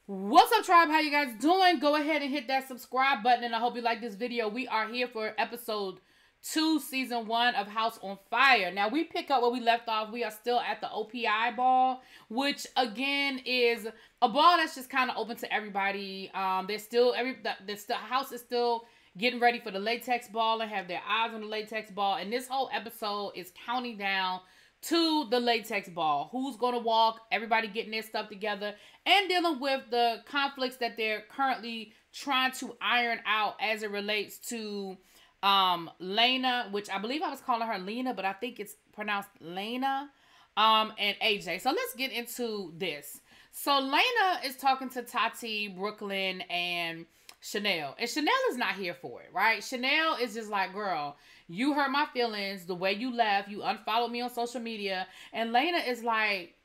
What's up, tribe? How you guys doing? Go ahead and hit that subscribe button, and I hope you like this video. We are here for episode 2, season 1 of House on Fire. Now, we pick up where we left off. We are still at the OPI ball, which again is a ball that's just kind of open to everybody. The house is still getting ready for the latex ball and have their eyes on the latex ball. And this whole episode is counting down to the latex ball. Who's going to walk, everybody getting their stuff together, and dealing with the conflicts that they're currently trying to iron out as it relates to Lena, which I believe I was calling her Lena, but I think it's pronounced Lena, and AJ. So let's get into this. So Lena is talking to Tati, Brooklyn, and Chanel. And Chanel is not here for it, right? Chanel is just like, girl, you hurt my feelings the way you left. You unfollowed me on social media. And Lena is like,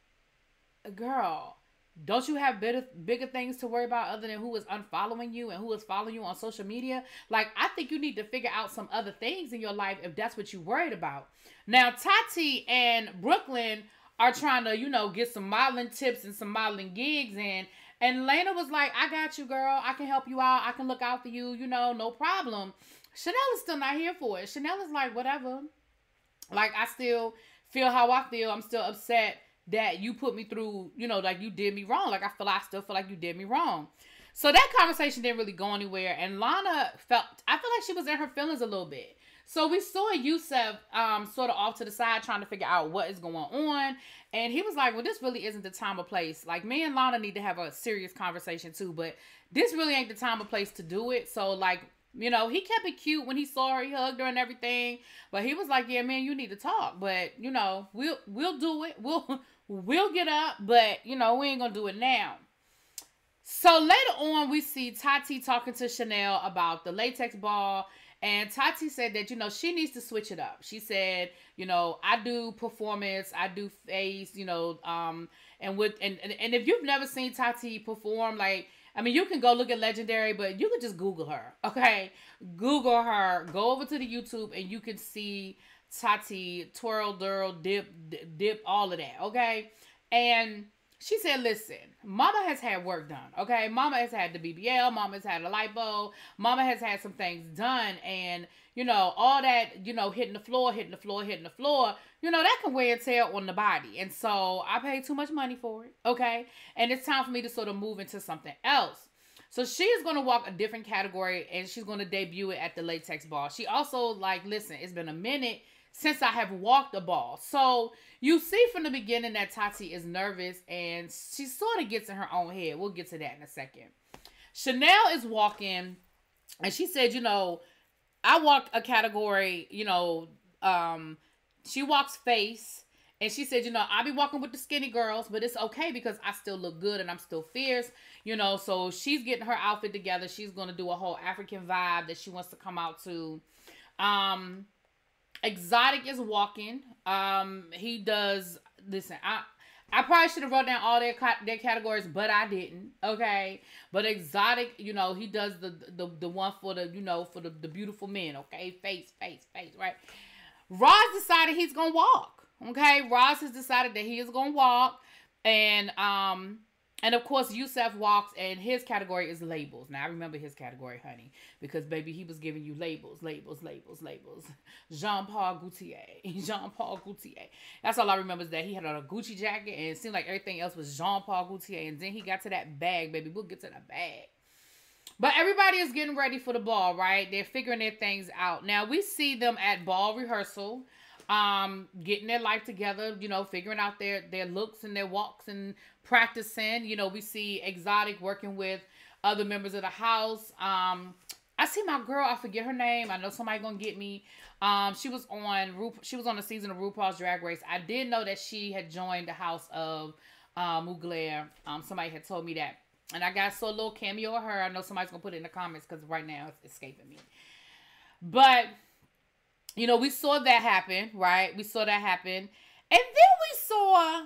girl, don't you have bigger things to worry about other than who is unfollowing you and who is following you on social media? Like, I think you need to figure out some other things in your life if that's what you're worried about. Now, Tati and Brooklyn are trying to, get some modeling tips and some modeling gigs in. And Lena was like, I got you, girl. I can help you out. I can look out for you, no problem. Chanel is still not here for it. Chanel is like, whatever. Like, I still feel how I feel. I'm still upset that you put me through, like you did me wrong. Like, I still feel like you did me wrong. So that conversation didn't really go anywhere. And Lana I feel like she was in her feelings a little bit. So we saw Yusef sort of off to the side trying to figure out what is going on. And he was like, well, this really isn't the time or place. Like, me and Lana need to have a serious conversation too. But this really ain't the time or place to do it. So, like, he kept it cute when he saw her. He hugged her and everything. But he was like, yeah, man, you need to talk. But, we'll do it. We'll get up. But, we ain't going to do it now. So later on, we see Tati talking to Chanel about the latex ball. And Tati said that, she needs to switch it up. She said, I do performance, I do face, and if you've never seen Tati perform, you can go look at Legendary, but you can just Google her, okay? Google her, go over to the YouTube, and you can see Tati twirl, dirl, dip, all of that, okay? And she said, listen, mama has had work done, okay? Mama has had the BBL, mama has had a lipo, mama has had some things done, and, all that, hitting the floor, that can wear and tear on the body. And so I paid too much money for it, okay? And it's time for me to sort of move into something else. So she is going to walk a different category, and she's going to debut it at the latex ball. She also, listen, it's been a minute since I have walked a ball. So you see from the beginning that Tati is nervous and she sort of gets in her own head. We'll get to that in a second. Chanel is walking and she said, I walk a category, she walks face. And she said, I'll be walking with the skinny girls, but it's okay because I still look good and I'm still fierce, So she's getting her outfit together. She's going to do a whole African vibe that she wants to come out to. Exotic is walking. He does, listen, I probably should have wrote down all their categories, but I didn't, okay? But Exotic, he does the one for the, for the beautiful men, okay? Face, right? Roz decided he's going to walk, okay? Roz has decided that he is going to walk, and of course, Yusef walks, and his category is labels. Now, I remember his category, honey, because, baby, he was giving you labels. Jean-Paul Gaultier. That's all I remember is that he had on a Gucci jacket, and it seemed like everything else was Jean-Paul Gaultier, and then he got to that bag, baby. We'll get to that bag. But everybody is getting ready for the ball, right? They're figuring their things out. Now, we see them at ball rehearsal, getting their life together, figuring out their looks and their walks and practicing. We see Exotic working with other members of the house. I see my girl, I forget her name. I know somebody gonna get me. She was on a season of RuPaul's Drag Race. I did know that she had joined the house of Mugler. Somebody had told me that. And I saw a little cameo of her. I know somebody's gonna put it in the comments because right now it's escaping me. But we saw that happen, right? We saw that happen. And then we saw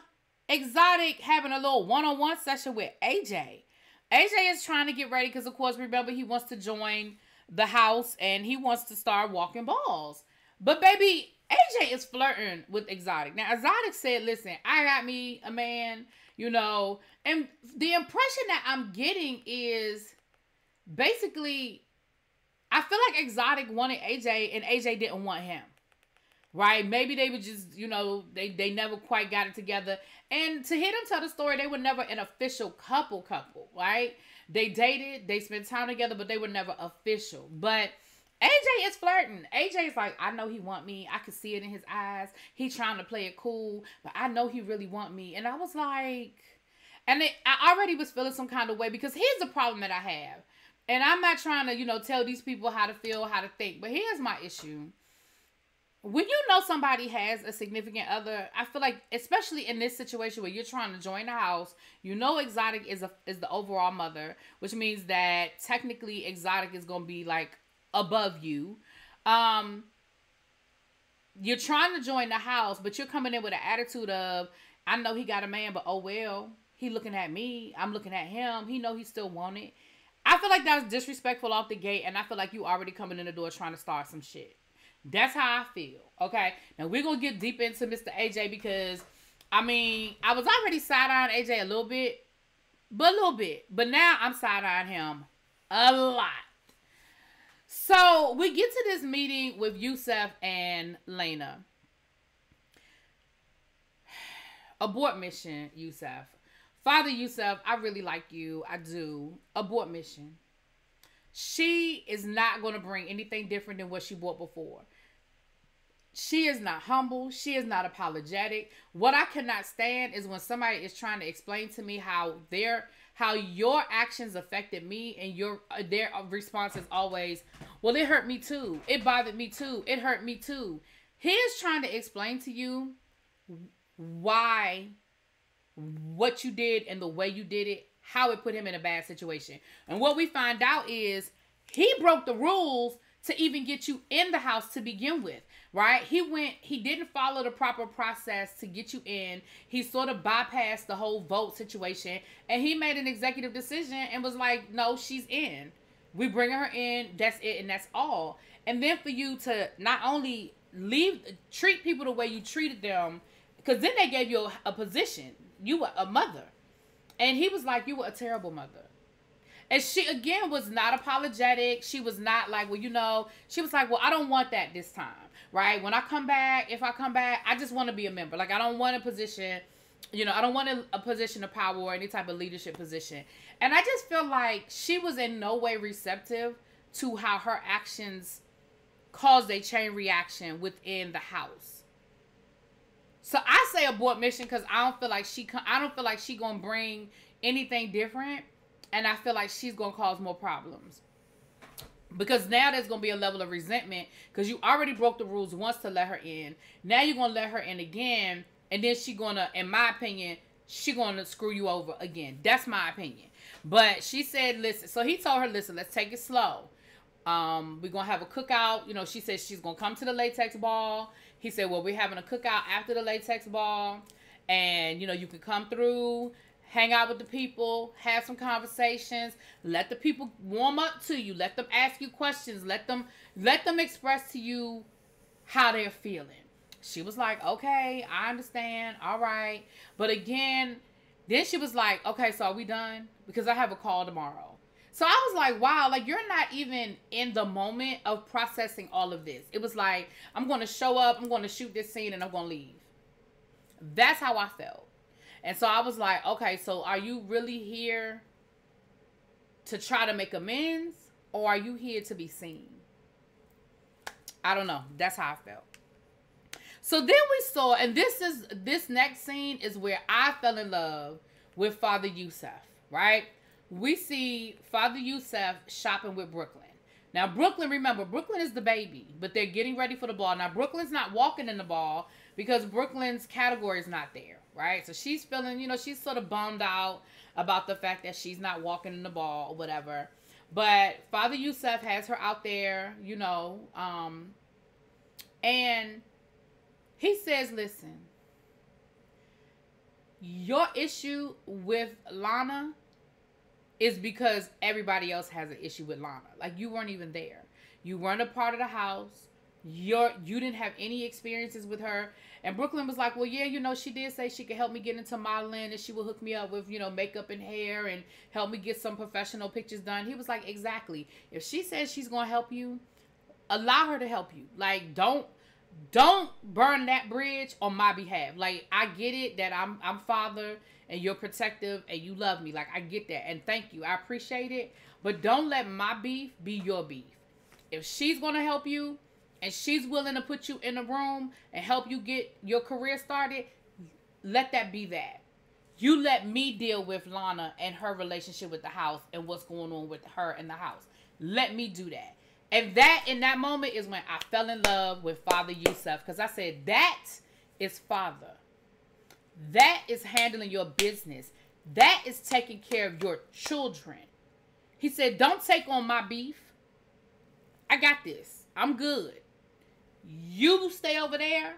Exotic having a little one-on-one session with AJ. AJ is trying to get ready because, of course, remember, he wants to join the house and he wants to start walking balls. But, baby, AJ is flirting with Exotic. Now, Exotic said, listen, I got me a man. you know. And the impression that I'm getting is basically, I feel like Exotic wanted AJ and AJ didn't want him. Right? Maybe they were just, you know, they never quite got it together. And to hear them tell the story, they were never an official couple, right? They dated, they spent time together, but they were never official. But AJ is flirting. AJ is like, I know he want me. I can see it in his eyes. He trying to play it cool, but I know he really want me. And I was like, I already was feeling some kind of way, because here's the problem that I have. And I'm not trying to, you know, tell these people how to feel, how to think, but here's my issue. When you know somebody has a significant other, I feel like, especially in this situation where you're trying to join the house, you know Exotic is the overall mother, which means that technically Exotic is going to be like above you. You're trying to join the house, but you're coming in with an attitude of, I know he got a man, but oh well, he looking at me, I'm looking at him, he know he still want it. I feel like that's disrespectful off the gate, and I feel like you already coming in the door trying to start some shit. That's how I feel, okay? Now, we're going to get deep into Mr. AJ because, I mean, I was already side-eyeing AJ a little bit. But now I'm side-eyeing him a lot. So, we get to this meeting with Yusuf and Lena. Abort mission, Yusuf. Father Yusuf, I really like you. I do. Abort mission. She is not going to bring anything different than what she brought before. She is not humble. She is not apologetic. What I cannot stand is when somebody is trying to explain to me how your actions affected me, and their response is always, well, it hurt me too. It bothered me too. It hurt me too. He is trying to explain to you why what you did and the way you did it, how it put him in a bad situation. And what we find out is he broke the rules to even get you in the house to begin with, right? He didn't follow the proper process to get you in. He sort of bypassed the whole vote situation, and he made an executive decision and was like, no, she's in. We bringing her in, that's it, and that's all. And then for you to not only treat people the way you treated them, because then they gave you a position. You were a mother. And he was like, you were a terrible mother. And she, again, was not apologetic. She was not like, well, you know, she was like, well, I don't want that this time, right? When I come back, if I come back, I just want to be a member. Like, I don't want a position, you know, I don't want a position of power or any type of leadership position. And I just feel like she was in no way receptive to how her actions caused a chain reaction within the house. So I say abort mission because I don't feel like she gonna bring anything different, and I feel like she's gonna cause more problems. Because now there's gonna be a level of resentment because you already broke the rules once to let her in. Now you're gonna let her in again, and then she gonna, in my opinion, she gonna screw you over again. That's my opinion. But she said, listen. So he told her, listen, let's take it slow. We're gonna have a cookout. You know, she said she's gonna come to the latex ball. He said, well, we're having a cookout after the latex ball, and you know, you can come through, hang out with the people, have some conversations, let the people warm up to you, let them ask you questions, let them express to you how they're feeling. She was like, okay, I understand, all right. But again, then she was like, okay, so are we done? Because I have a call tomorrow. So I was like, wow, like you're not even in the moment of processing all of this. It was like, I'm going to show up, I'm going to shoot this scene, and I'm going to leave. That's how I felt. And so I was like, okay, so are you really here to try to make amends, or are you here to be seen? I don't know. That's how I felt. So then we saw, and this next scene is where I fell in love with Father Yusuf, right? We see Father Yusuf shopping with Brooklyn. Now, Brooklyn, remember, Brooklyn is the baby, but they're getting ready for the ball. Now, Brooklyn's not walking in the ball because Brooklyn's category is not there, right? So she's feeling, you know, she's sort of bummed out about the fact that she's not walking in the ball or whatever. But Father Yusuf has her out there, you know, and he says, listen, your issue with Lana is because everybody else has an issue with Lana. Like, you weren't even there. You weren't a part of the house. you didn't have any experiences with her. And Brooklyn was like, well, yeah, you know, she did say she could help me get into modeling and she would hook me up with, you know, makeup and hair and help me get some professional pictures done. He was like, exactly. If she says she's going to help you, allow her to help you. Like, don't burn that bridge on my behalf. Like, I get it that I'm father and you're protective and you love me. Like, I get that. And thank you. I appreciate it. But don't let my beef be your beef. If she's going to help you, and she's willing to put you in a room and help you get your career started, let that be that. You let me deal with Lana and her relationship with the house and what's going on with her in the house. Let me do that. And that, in that moment, is when I fell in love with Father Yusuf. Because I said, that is father. That is handling your business. That is taking care of your children. He said, don't take on my beef. I got this. I'm good. You stay over there.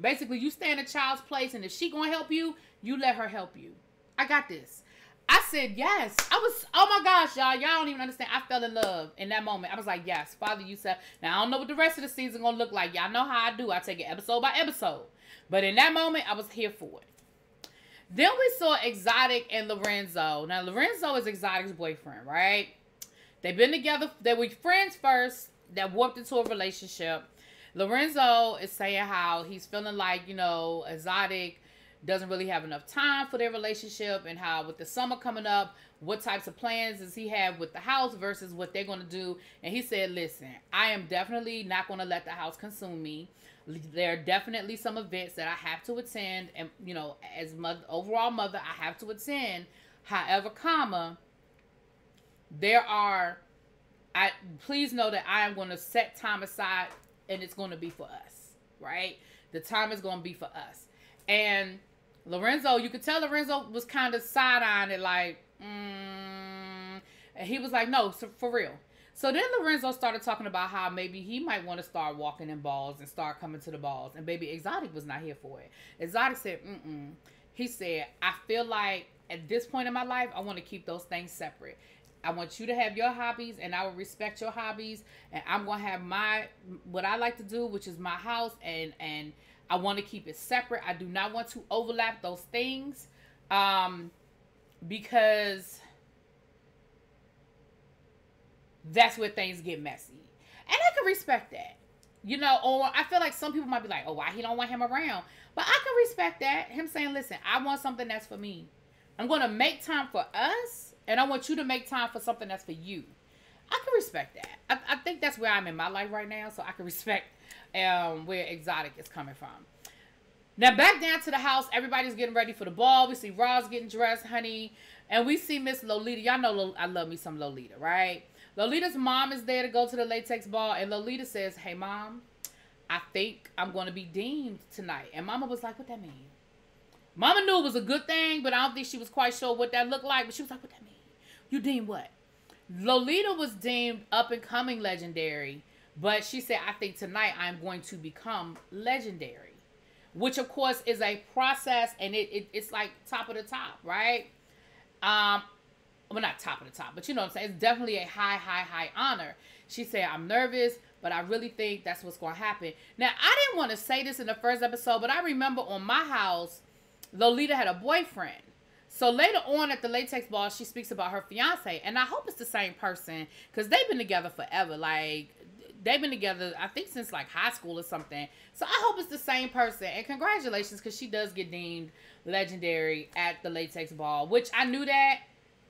Basically, you stay in a child's place, and if she gonna help you, you let her help you. I got this. I said yes. Oh my gosh, y'all don't even understand. I fell in love in that moment. I was like, yes, Father, you said. Now, I don't know what the rest of the season gonna look like. Y'all know how I do. I take it episode by episode. But in that moment, I was here for it. Then we saw Exotic and Lorenzo. Now, Lorenzo is Exotic's boyfriend, right? They've been together. They were friends first that warped into a relationship. Lorenzo is saying how he's feeling like, you know, Exotic doesn't really have enough time for their relationship, and how with the summer coming up, what types of plans does he have with the house versus what they're going to do. And he said, listen, I am definitely not going to let the house consume me. There are definitely some events that I have to attend, and, you know, as overall mother, I have to attend. However, please know that I am going to set time aside, and it's going to be for us, right? The time is going to be for us. And Lorenzo, you could tell Lorenzo was kind of side-eyeing it, like, and he was like, no, for real. So then Lorenzo started talking about how maybe he might want to start walking in balls and start coming to the balls. And baby, Exotic was not here for it. Exotic said, He said, I feel like at this point in my life, I want to keep those things separate. I want you to have your hobbies, and I will respect your hobbies, and I'm going to have what I like to do, which is my house, and I want to keep it separate. I do not want to overlap those things, because that's where things get messy. And I can respect that. You know, or I feel like some people might be like, oh, why he don't want him around? But I can respect that. Him saying, listen, I want something that's for me. I'm going to make time for us, and I want you to make time for something that's for you. I can respect that. I think that's where I'm in my life right now, so I can respect where Exotic is coming from. Now, back down to the house. Everybody's getting ready for the ball. We see Roz getting dressed, honey. And we see Miss Lolita. Y'all know I love me some Lolita, right? Lolita's mom is there to go to the latex ball. And Lolita says, hey, Mom, I think I'm going to be deemed tonight. And Mama was like, what that mean? Mama knew it was a good thing, but I don't think she was quite sure what that looked like. But she was like, what that mean? You deemed what? Lolita was deemed up-and-coming legendary. But she said, I think tonight I'm going to become legendary. Which, of course, is a process. And it's like top of the top, right? Well, not top of the top. But you know what I'm saying? It's definitely a high honor. She said, I'm nervous, but I really think that's what's going to happen. Now, I didn't want to say this in the first episode, but I remember on my house, Lolita had a boyfriend. So later on at the latex ball, she speaks about her fiance. And I hope it's the same person, because they've been together forever. Like, they've been together, I think, since like high school or something. So I hope it's the same person. And congratulations, because she does get deemed legendary at the latex ball, which I knew that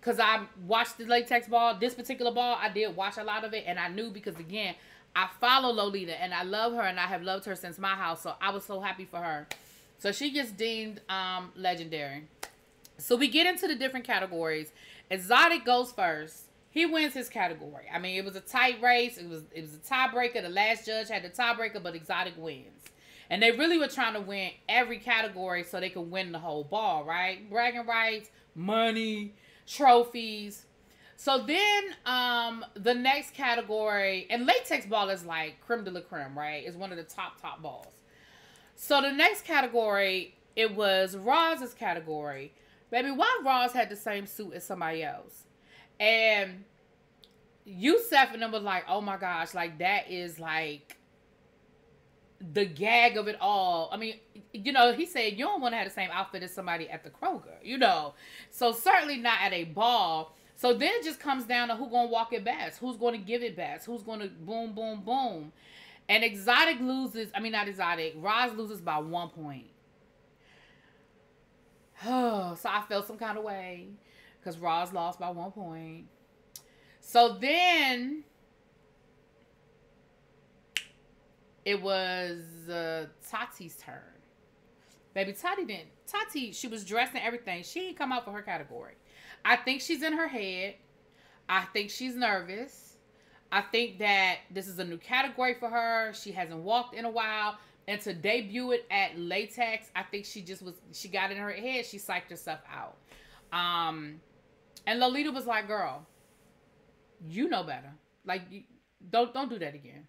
because I watched the latex ball. This particular ball, I did watch a lot of it. And I knew because, again, I follow Lolita and I love her, and I have loved her since my house. So I was so happy for her. So she gets deemed legendary. So we get into the different categories. Exotic goes first. He wins his category. I mean, it was a tight race. It was a tiebreaker. The last judge had the tiebreaker, but Exotic wins. And they really were trying to win every category so they could win the whole ball, right? Bragging rights, money, trophies. So then the next category, and latex ball is like creme de la creme, right? It's one of the top balls. So the next category, it was Roz's category. Baby, why Roz had the same suit as somebody else? And Yusuf and them was like, oh my gosh, like that is like the gag of it all. I mean, you know, he said you don't want to have the same outfit as somebody at the Kroger, you know. So certainly not at a ball. So then it just comes down to who's going to walk it best. Who's going to give it best. Who's going to boom, boom, boom. And Exotic loses. I mean, not Exotic. Roz loses by 1 point. So I felt some kind of way. Because Roz lost by 1 point. So then it was Tati's turn. Baby, Tati, she was dressed and everything. She didn't come out for her category. I think she's in her head. I think she's nervous. I think that this is a new category for her. She hasn't walked in a while. And to debut it at Latex, I think she got in her head. She psyched herself out. And Lolita was like, girl, you know better. Like, don't do that again.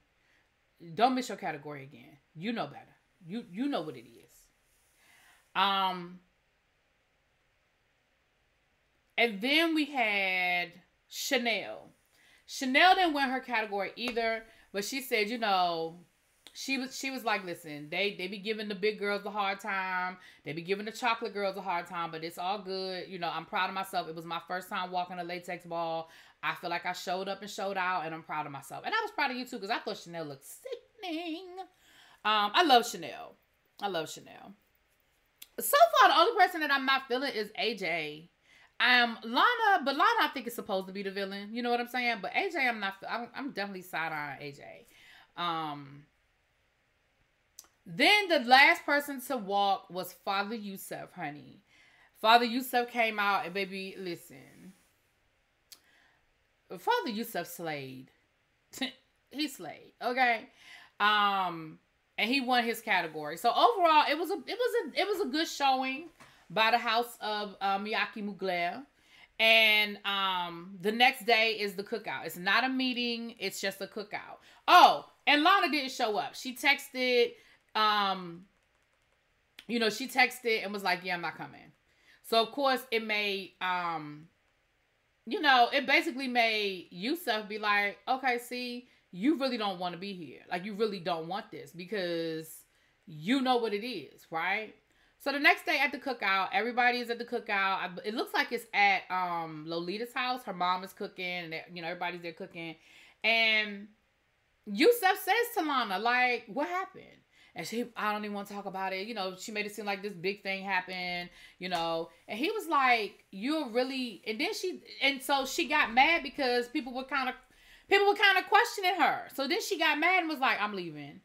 Don't miss your category again. You know better. You know what it is. And then we had Chanel. Chanel didn't win her category either, but she said, you know, she was like, listen, they be giving the big girls a hard time. They be giving the chocolate girls a hard time, but it's all good. You know, I'm proud of myself. It was my first time walking a latex ball. I feel like I showed up and showed out, and I'm proud of myself. And I was proud of you too, because I thought Chanel looked sickening. I love Chanel. So far, the only person that I'm not feeling is AJ. Lana, but Lana I think is supposed to be the villain. You know what I'm saying? But AJ, I'm definitely side-eyeing AJ. Then the last person to walk was Father Yusuf, honey. Father Yusuf came out, and baby, listen. Father Yusuf slayed. He slayed, okay? And he won his category. So overall, it was a good showing by the house of Miyake Mugler. And the next day is the cookout. It's not a meeting, it's just a cookout. Oh, and Lana didn't show up. She texted, she texted and was like, yeah, I'm not coming. So of course it made it basically made Yusuf be like, okay, see, you really don't want to be here. Like, you really don't want this because you know what it is, right? So the next day at the cookout, everybody is at the cookout. It looks like it's at Lolita's house. Her mom is cooking, and everybody's there cooking. And Yusuf says to Lana, like, what happened? And I don't even want to talk about it. She made it seem like this big thing happened, And he was like, you're really, and so she got mad because people were kind of questioning her. So then she got mad and was like, I'm leaving.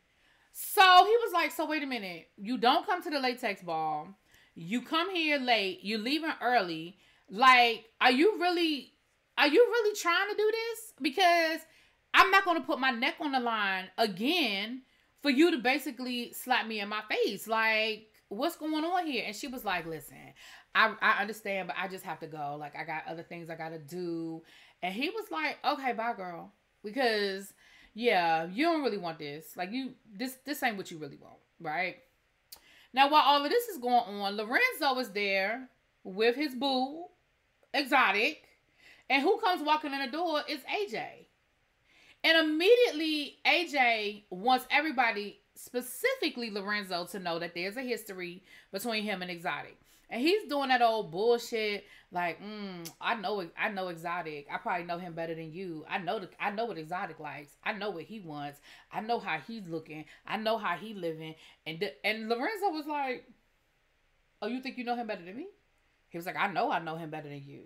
So he was like, so wait a minute. You don't come to the latex ball. You come here late. You're leaving early. Like, are you really trying to do this? Because I'm not going to put my neck on the line again for you to basically slap me in my face. Like, what's going on here? And she was like, listen, I understand, but I just have to go. Like, I got other things I got to do. And he was like, okay, bye, girl. Because, yeah, you don't really want this. Like, this ain't what you really want, right? Now, while all of this is going on, Lorenzo is there with his boo, Exotic. And who comes walking in the door is AJ. And immediately, AJ wants everybody, specifically Lorenzo, to know that there's a history between him and Exotic. And he's doing that old bullshit, like, I know Exotic. I probably know him better than you. I know what Exotic likes. I know what he wants. I know how he's looking. I know how he living. And Lorenzo was like, oh, you think you know him better than me? He was like, I know him better than you.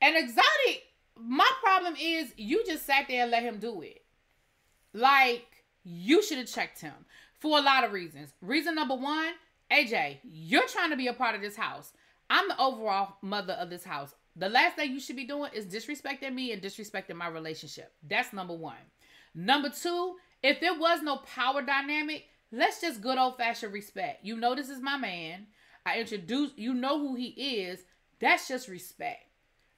And Exotic, my problem is you just sat there and let him do it. Like, you should have checked him for a lot of reasons. Reason number one, AJ, you're trying to be a part of this house. I'm the overall mother of this house. The last thing you should be doing is disrespecting me and disrespecting my relationship. That's number one. Number two, if there was no power dynamic, let's just good old-fashioned respect. You know this is my man. I introduced, you know who he is. That's just respect.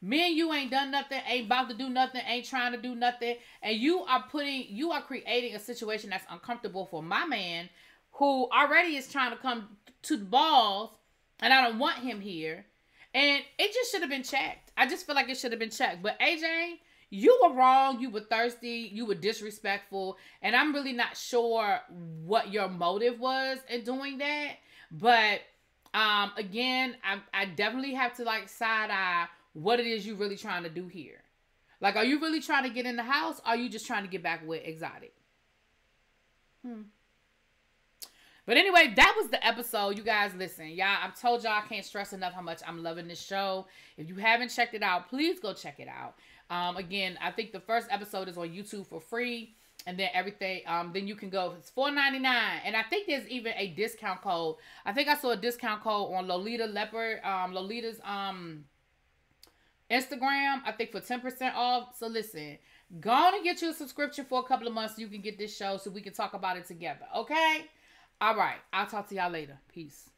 Me and you ain't done nothing, ain't about to do nothing, ain't trying to do nothing. And you are creating a situation that's uncomfortable for my man, who already is trying to come to the balls, and I don't want him here. And it just should have been checked. I just feel like it should have been checked. But AJ, you were wrong, you were thirsty, you were disrespectful, and I'm really not sure what your motive was in doing that. But again, I definitely have to like side eye what it is you really trying to do here. Like, are you really trying to get in the house? Or are you just trying to get back with Exotic? But anyway, that was the episode. You guys, listen, y'all, I've told y'all I can't stress enough how much I'm loving this show. If you haven't checked it out, please go check it out. Again, I think the first episode is on YouTube for free. And then everything, then you can go, it's $4.99. And I think there's even a discount code. I think I saw a discount code on Lolita's Instagram, I think for 10% off. So listen, go on and get you a subscription for a couple of months so you can get this show so we can talk about it together. Okay? All right. I'll talk to y'all later. Peace.